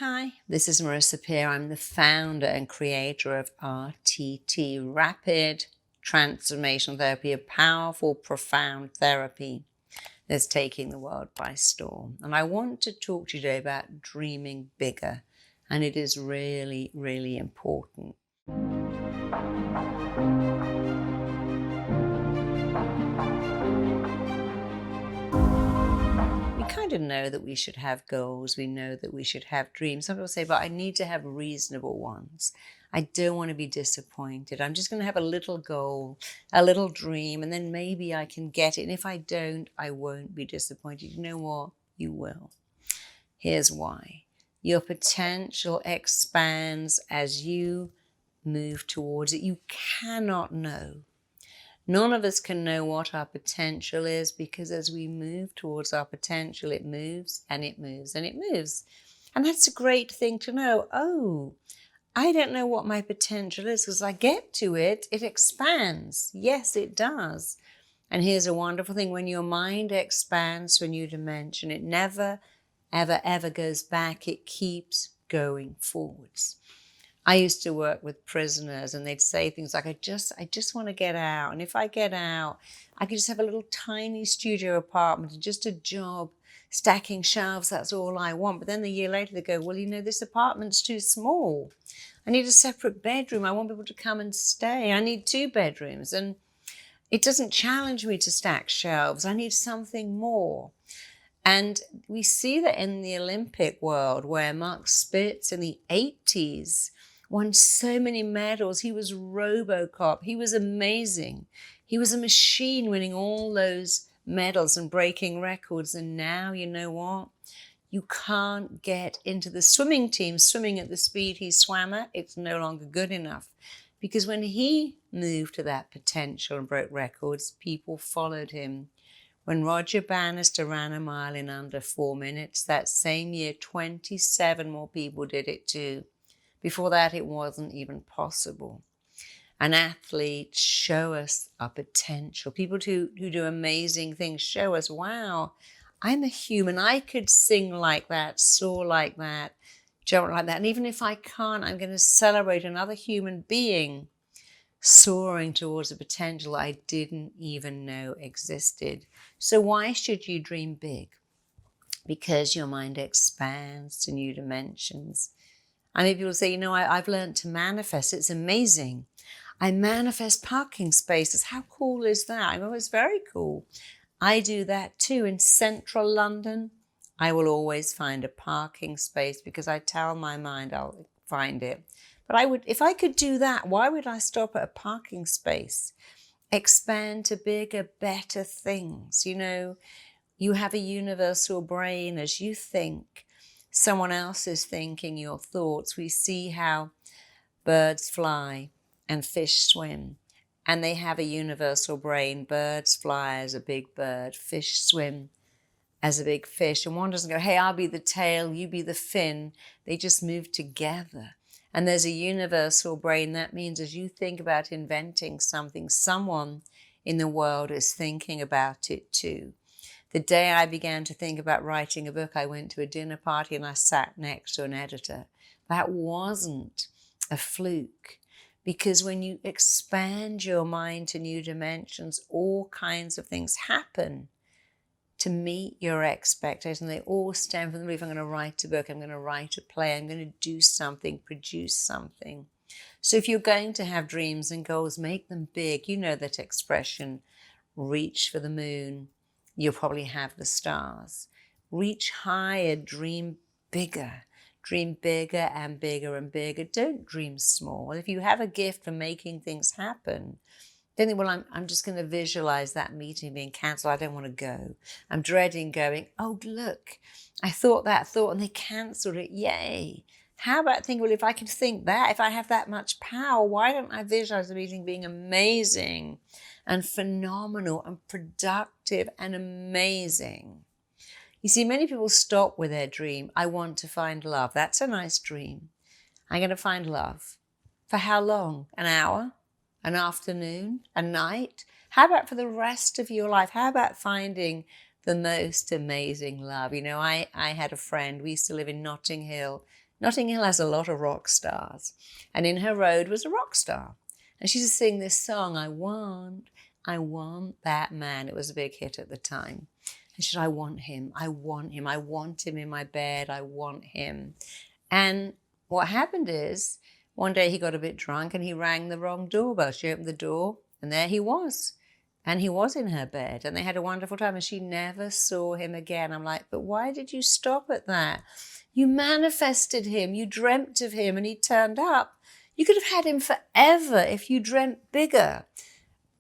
Hi, this is Marisa Peer. I'm the founder and creator of RTT, Rapid Transformational Therapy, a powerful, profound therapy that's taking the world by storm. And I want to talk to you today about dreaming bigger. And it is really, really important. We kind of know that we should have goals. We know that we should have dreams. Some people say, but I need to have reasonable ones. I don't want to be disappointed. I'm just going to have a little goal, a little dream, and then maybe I can get it. And if I don't, I won't be disappointed. You know what? You will. Here's why. Your potential expands as you move towards it. You cannot know. None of us can know what our potential is, because as we move towards our potential, it moves and it moves and it moves. And that's a great thing to know. Oh, I don't know what my potential is, because I get to it, it expands. Yes, it does. And here's a wonderful thing. When your mind expands to a new dimension, it never, ever, ever goes back. It keeps going forwards. I used to work with prisoners, and they'd say things like, I just want to get out. And if I get out, I could just have a little tiny studio apartment and just a job stacking shelves. That's all I want. But then a year later they go, well, this apartment's too small. I need a separate bedroom. I want people to come and stay. I need 2 bedrooms. And it doesn't challenge me to stack shelves. I need something more. And we see that in the Olympic world, where Mark Spitz in the 80s won so many medals. He was RoboCop. He was amazing. He was a machine, winning all those medals and breaking records. And now, you know what? You can't get into the swimming team swimming at the speed he swam at. It's no longer good enough. Because when he moved to that potential and broke records, people followed him. When Roger Bannister ran a mile in under 4 minutes, that same year, 27 more people did it too. Before that, it wasn't even possible. And athletes show us our potential. People who do amazing things show us, wow, I'm a human. I could sing like that, soar like that, jump like that. And even if I can't, I'm going to celebrate another human being soaring towards a potential I didn't even know existed. So why should you dream big? Because your mind expands to new dimensions. I mean, people say, I've learned to manifest. It's amazing. I manifest parking spaces. How cool is that? I know, it's very cool. I do that too. In central London, I will always find a parking space because I tell my mind I'll find it. But if I could do that, why would I stop at a parking space? Expand to bigger, better things. You have a universal brain. As you think, someone else is thinking your thoughts. We see how birds fly and fish swim, and they have a universal brain. Birds fly as a big bird, fish swim as a big fish. And one doesn't go, hey, I'll be the tail, you be the fin. They just move together. And there's a universal brain. That means as you think about inventing something, someone in the world is thinking about it too. The day I began to think about writing a book, I went to a dinner party and I sat next to an editor. That wasn't a fluke, because when you expand your mind to new dimensions, all kinds of things happen to meet your expectations. They all stem from the belief, I'm going to write a book, I'm going to write a play, I'm going to do something, produce something. So if you're going to have dreams and goals, make them big. You know that expression, reach for the moon, you'll probably have the stars. Reach higher, dream bigger. Dream bigger and bigger and bigger. Don't dream small. If you have a gift for making things happen, don't think, well, I'm just going to visualize that meeting being cancelled. I don't want to go. I'm dreading going. Oh, look, I thought that thought and they cancelled it. Yay. How about thinking, well, if I can think that, if I have that much power, why don't I visualize the meeting being amazing and phenomenal and productive and amazing? You see, many people stop with their dream. I want to find love. That's a nice dream. I'm going to find love. For how long? An hour? An afternoon? A night? How about for the rest of your life? How about finding the most amazing love? I had a friend. We used to live in Notting Hill, Notting Hill has a lot of rock stars. And in her road was a rock star. And she used to sing this song, I want that man. It was a big hit at the time. And she said, I want him, I want him, I want him in my bed, I want him. And what happened is, one day he got a bit drunk and he rang the wrong doorbell. She opened the door and there he was. And he was in her bed and they had a wonderful time and she never saw him again. I'm like, but why did you stop at that? You manifested him, you dreamt of him and he turned up. You could have had him forever if you dreamt bigger.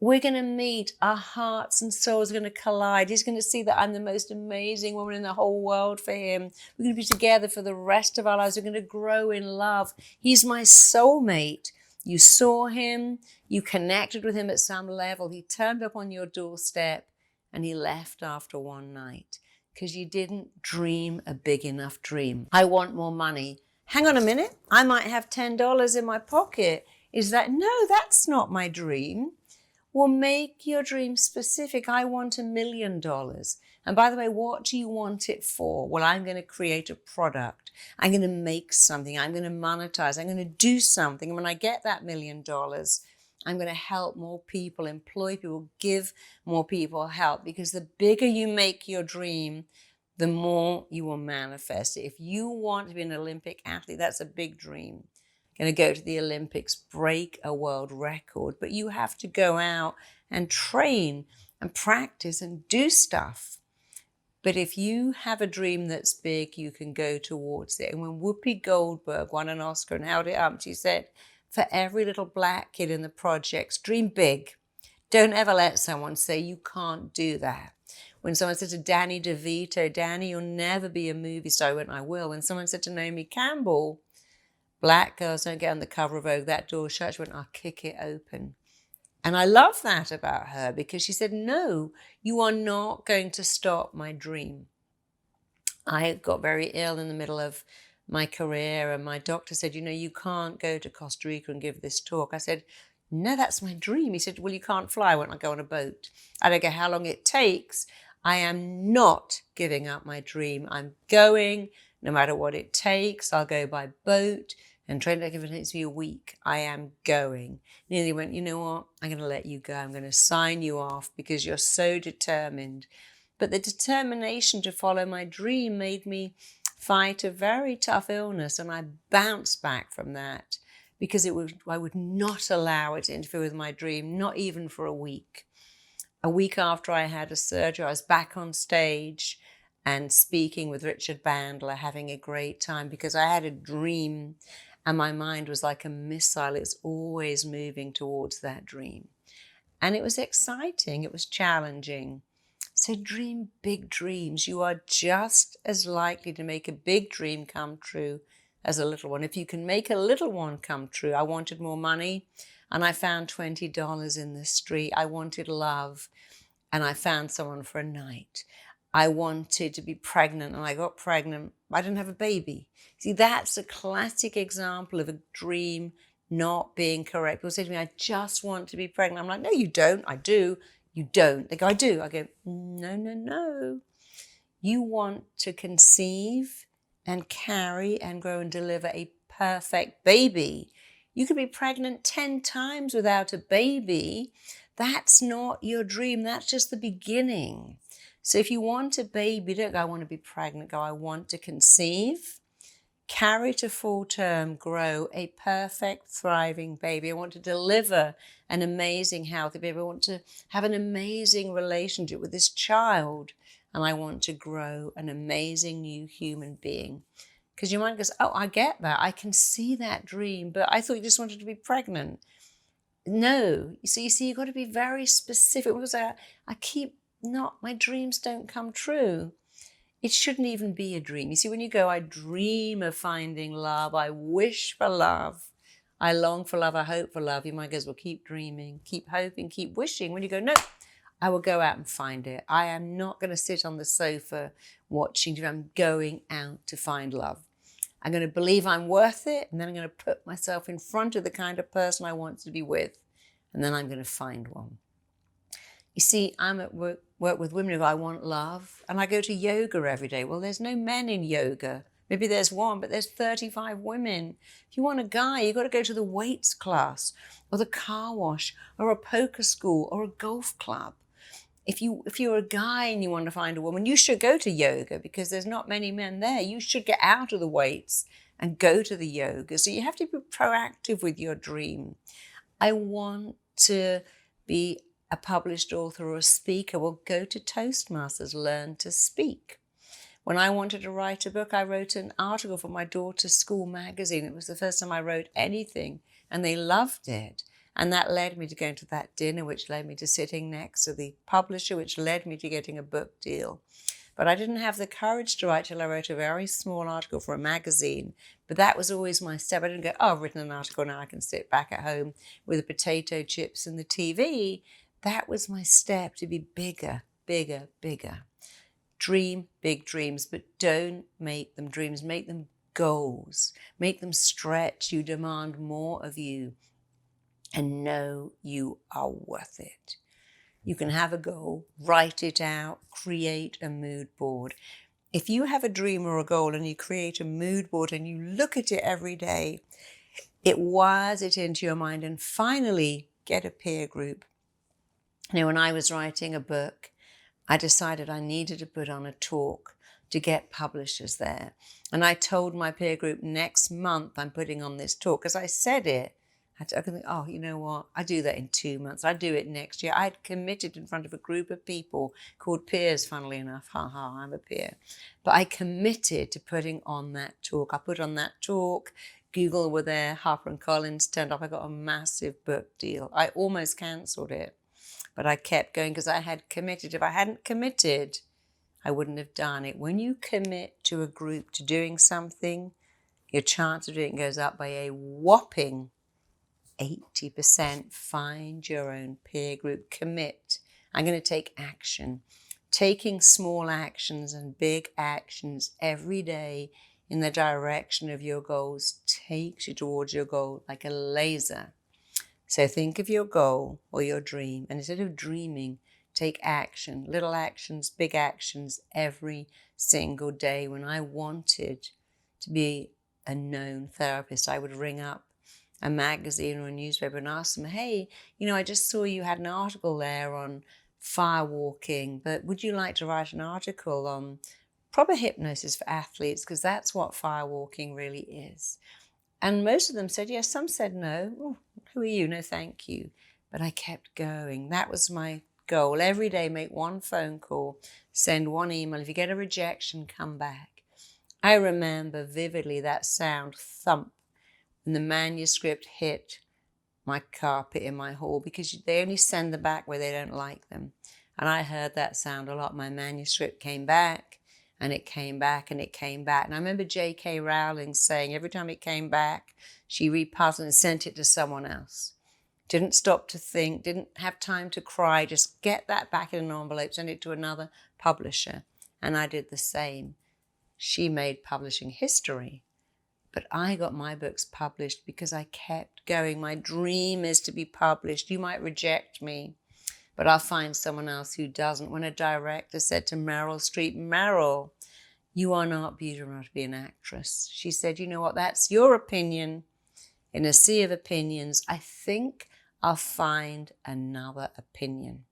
We're going to meet, our hearts and souls are going to collide. He's going to see that I'm the most amazing woman in the whole world for him. We're going to be together for the rest of our lives. We're going to grow in love. He's my soulmate. You saw him, you connected with him at some level. He turned up on your doorstep and he left after one night because you didn't dream a big enough dream. I want more money. Hang on a minute. I might have $10 in my pocket. Is that? No, that's not my dream. Well, make your dream specific. I want $1 million. And by the way, what do you want it for? Well, I'm going to create a product. I'm going to make something. I'm going to monetize. I'm going to do something. And when I get that $1 million, I'm going to help more people, employ people, give more people help. Because the bigger you make your dream, the more you will manifest it. If you want to be an Olympic athlete, that's a big dream. Going to go to the Olympics, break a world record, but you have to go out and train and practice and do stuff. But if you have a dream that's big, you can go towards it. And when Whoopi Goldberg won an Oscar and held it up, she said, for every little black kid in the projects, dream big. Don't ever let someone say you can't do that. When someone said to Danny DeVito, Danny, you'll never be a movie star, I went, I will. When someone said to Naomi Campbell, black girls don't get on the cover of Vogue, that door shut, she went, I'll kick it open. And I love that about her because she said, no, you are not going to stop my dream. I got very ill in the middle of my career and my doctor said, you can't go to Costa Rica and give this talk. I said, no, that's my dream. He said, well, you can't fly. I won't go on a boat. I don't care how long it takes. I am not giving up my dream. I'm going no matter what it takes. I'll go by boat and train like if it takes me a week. I am going. And he went, you know what? I'm going to let you go. I'm going to sign you off because you're so determined. But the determination to follow my dream made me fight a very tough illness. And I bounced back from that because I would not allow it to interfere with my dream, not even for a week. A week after I had a surgery, I was back on stage and speaking with Richard Bandler, having a great time because I had a dream and my mind was like a missile. It's always moving towards that dream. And it was exciting. It was challenging. So dream big dreams. You are just as likely to make a big dream come true as a little one. If you can make a little one come true, I wanted more money and I found $20 in the street. I wanted love and I found someone for a night. I wanted to be pregnant and I got pregnant. I didn't have a baby. See, that's a classic example of a dream not being correct. People say to me, I just want to be pregnant. I'm like, no, you don't. I do. You don't. They go, I do. I go, no. You want to conceive and carry and grow and deliver a perfect baby. You could be pregnant 10 times without a baby. That's not your dream. That's just the beginning. So if you want a baby, don't go, I want to be pregnant. Go, I want to conceive, carry to full term, grow a perfect, thriving baby. I want to deliver an amazing, healthy baby. I want to have an amazing relationship with this child. And I want to grow an amazing new human being. Because your mind goes, oh, I get that. I can see that dream. But I thought you just wanted to be pregnant. No. You see, you've got to be very specific. Because my dreams don't come true. It shouldn't even be a dream. You see, when you go, I dream of finding love. I wish for love. I long for love. I hope for love. Your mind goes, well, keep dreaming, keep hoping, keep wishing. When you go, no, I will go out and find it. I am not going to sit on the sofa watching TV. I'm going out to find love. I'm going to believe I'm worth it. And then I'm going to put myself in front of the kind of person I want to be with. And then I'm going to find one. You see, I'm at work with women who go, I want love. And I go to yoga every day. Well, there's no men in yoga. Maybe there's one, but there's 35 women. If you want a guy, you've got to go to the weights class or the car wash or a poker school or a golf club. If you're a guy and you want to find a woman, you should go to yoga because there's not many men there. You should get out of the weights and go to the yoga. So you have to be proactive with your dream. I want to be a published author or a speaker. Well, go to Toastmasters, learn to speak. When I wanted to write a book, I wrote an article for my daughter's school magazine. It was the first time I wrote anything, and they loved it. And that led me to going to that dinner, which led me to sitting next to the publisher, which led me to getting a book deal. But I didn't have the courage to write till I wrote a very small article for a magazine. But that was always my step. I didn't go, oh, I've written an article, now I can sit back at home with the potato chips and the TV. That was my step to be bigger, bigger, bigger. Dream big dreams, but don't make them dreams. Make them goals. Make them stretch. You demand more of you. And know you are worth it. You can have a goal, write it out, create a mood board. If you have a dream or a goal and you create a mood board and you look at it every day, it wires it into your mind. And finally, get a peer group. When I was writing a book, I decided I needed to put on a talk to get publishers there. And I told my peer group, next month I'm putting on this talk. As I said it, I could think, oh, you know what? I do that in 2 months. I do it next year. I'd committed in front of a group of people called peers, funnily enough. I'm a peer. But I committed to putting on that talk. I put on that talk. Google were there. HarperCollins turned up. I got a massive book deal. I almost cancelled it. But I kept going because I had committed. If I hadn't committed, I wouldn't have done it. When you commit to a group to doing something, your chance of doing it goes up by a whopping 80%. Find your own peer group. Commit. I'm going to take action. Taking small actions and big actions every day in the direction of your goals takes you towards your goal like a laser. So think of your goal or your dream, and instead of dreaming, take action, little actions, big actions every single day. When I wanted to be a known therapist, I would ring up a magazine or a newspaper and ask them, hey, I just saw you had an article there on fire walking, but would you like to write an article on proper hypnosis for athletes? Because that's what fire walking really is. And most of them said yes. Some said no. Oh, who are you? No, thank you. But I kept going. That was my goal. Every day, make one phone call, send one email. If you get a rejection, come back. I remember vividly that sound, thump, when the manuscript hit my carpet in my hall, because they only send them back where they don't like them. And I heard that sound a lot. My manuscript came back. And it came back and it came back. And I remember J.K. Rowling saying every time it came back, she repuzzled and sent it to someone else. Didn't stop to think, didn't have time to cry, just get that back in an envelope, send it to another publisher. And I did the same. She made publishing history. But I got my books published because I kept going. My dream is to be published. You might reject me, but I'll find someone else who doesn't. When a director said to Meryl Streep, Meryl, you are not beautiful enough to be an actress. She said, you know what, that's your opinion. In a sea of opinions, I think I'll find another opinion.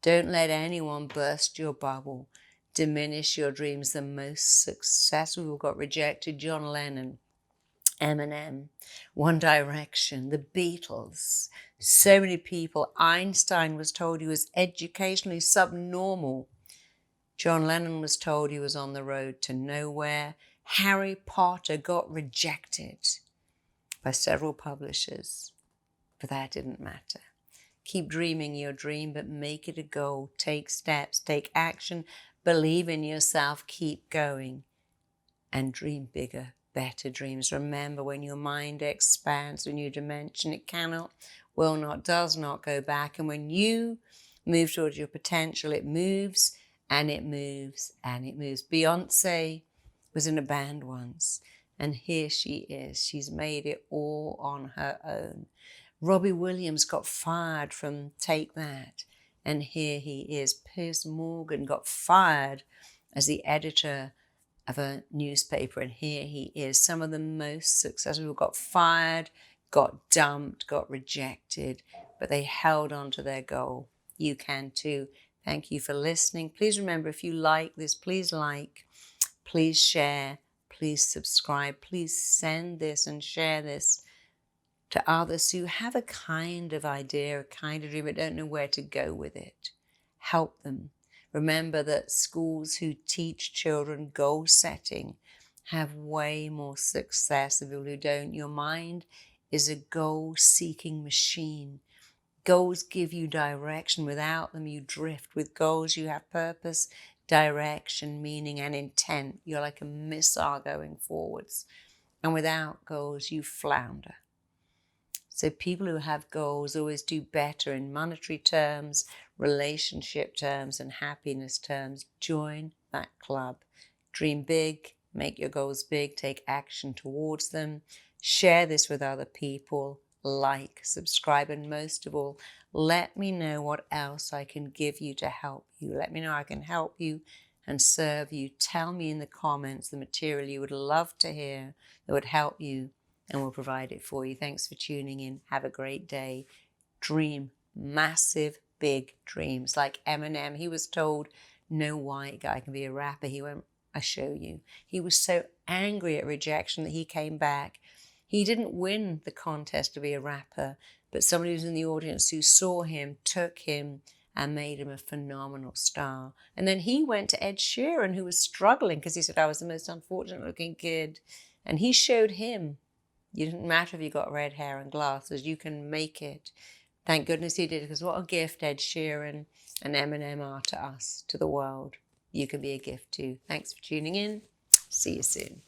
Don't let anyone burst your bubble, diminish your dreams. The most successful who got rejected, John Lennon, Eminem, One Direction, the Beatles, so many people. Einstein was told he was educationally subnormal. John Lennon was told he was on the road to nowhere. Harry Potter got rejected by several publishers, but that didn't matter. Keep dreaming your dream, but make it a goal. Take steps, take action, believe in yourself, keep going, and dream bigger, better dreams. Remember, when your mind expands to a new dimension, it cannot, will not, does not go back. And when you move towards your potential, it moves and it moves and it moves. Beyonce was in a band once, and here she is. She's made it all on her own. Robbie Williams got fired from Take That, and here he is. Piers Morgan got fired as the editor of a newspaper, and here he is. Some of the most successful people got fired, got dumped, got rejected, but they held on to their goal. You can too. Thank you for listening. Please remember, if you like this, please like, please share, please subscribe, please send this and share this to others who have a kind of idea, a kind of dream, but don't know where to go with it. Help them. Remember that schools who teach children goal setting have way more success than people who don't. Your mind is a goal-seeking machine. Goals give you direction. Without them, you drift. With goals, you have purpose, direction, meaning, and intent. You're like a missile going forwards. And without goals, you flounder. So people who have goals always do better in monetary terms, relationship terms, and happiness terms. Join that club. Dream big, make your goals big, take action towards them. Share this with other people. Like, subscribe, and most of all, let me know what else I can give you to help you. Let me know how I can help you and serve you. Tell me in the comments the material you would love to hear that would help you, and we'll provide it for you. Thanks for tuning in. Have a great day. Dream massive, big dreams. Like Eminem, he was told, no white guy can be a rapper. He went, I show you. He was so angry at rejection that he came back. He didn't win the contest to be a rapper, but somebody who was in the audience who saw him, took him, and made him a phenomenal star. And then he went to Ed Sheeran, who was struggling because he said, I was the most unfortunate looking kid. And he showed him, you didn't matter if you got red hair and glasses, you can make it. Thank goodness he did, because what a gift Ed Sheeran and Eminem are to us, to the world. You can be a gift too. Thanks for tuning in. See you soon.